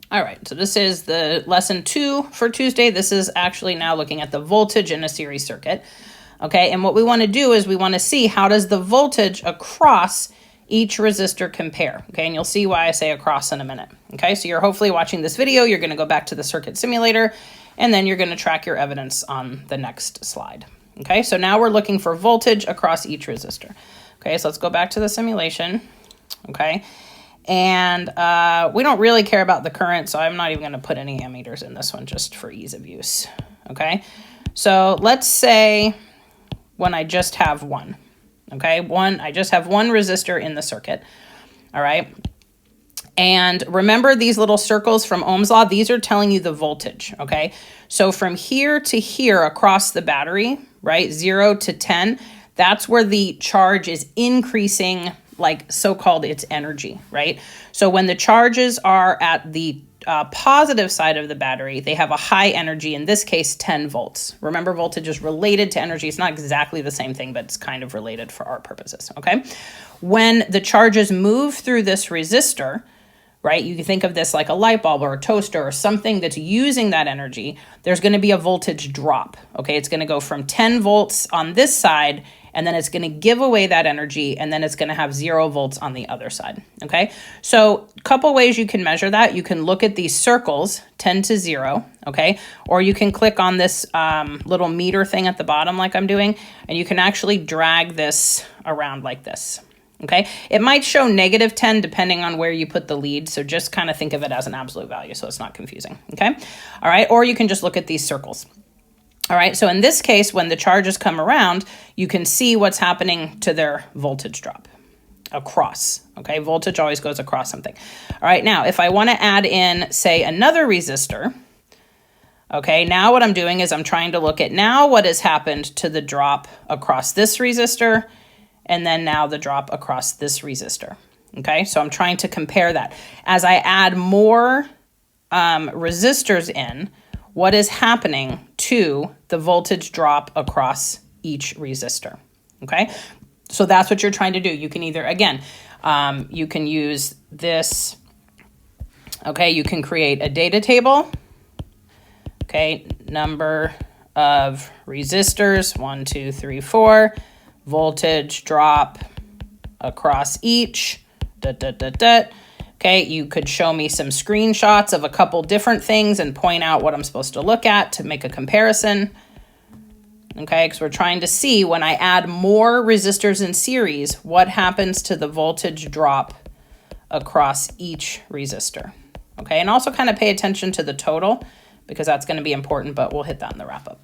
All right, so this is the lesson 2 for Tuesday. This is actually now looking at the voltage in a series circuit. Okay, and what we want to do is we want to see how does the voltage across each resistor compare. Okay, and you'll see why I say across in a minute. Okay, so you're hopefully watching this video. You're going to go back to the circuit simulator, and then you're going to track your evidence on the next slide. Okay, so now we're looking for voltage across each resistor. Okay, so let's go back to the simulation. Okay. And we don't really care about the current, so I'm not even going to put any ammeters in this one just for ease of use. Okay, so let's say when I just have one. Okay, I just have one resistor in the circuit. All right. And remember these little circles from Ohm's law, these are telling you the voltage. Okay, so from here to here across the battery, right, 0 to 10, that's where the charge is increasing, like so-called its energy, right? So when the charges are at the positive side of the battery, they have a high energy, in this case, 10 volts. Remember, voltage is related to energy. It's not exactly the same thing, but it's kind of related for our purposes, okay? When the charges move through this resistor, right, you can think of this like a light bulb or a toaster or something that's using that energy, there's going to be a voltage drop, okay? It's going to go from 10 volts on this side, and then it's going to give away that energy, and then it's going to have 0 volts on the other side, okay? So a couple ways you can measure that. You can look at these circles, 10 to 0, okay? Or you can click on this little meter thing at the bottom like I'm doing, and you can actually drag this around like this, okay? It might show negative 10 depending on where you put the lead, so just kind of think of it as an absolute value so it's not confusing, okay? All right, or you can just look at these circles. All right, so in this case, when the charges come around, you can see what's happening to their voltage drop across, okay? Voltage always goes across something. All right, now, if I want to add in, say, another resistor, okay, now what I'm doing is I'm trying to look at now what has happened to the drop across this resistor, and then now the drop across this resistor, okay? So I'm trying to compare that. As I add more resistors in, what is happening to the voltage drop across each resistor, okay? So that's what you're trying to do. You can either, again, you can use this, okay? You can create a data table, okay? Number of resistors, 1, 2, 3, 4, voltage drop across each, Okay, you could show me some screenshots of a couple different things and point out what I'm supposed to look at to make a comparison. Okay, because we're trying to see when I add more resistors in series, what happens to the voltage drop across each resistor. Okay, and also kind of pay attention to the total because that's going to be important, but we'll hit that in the wrap up.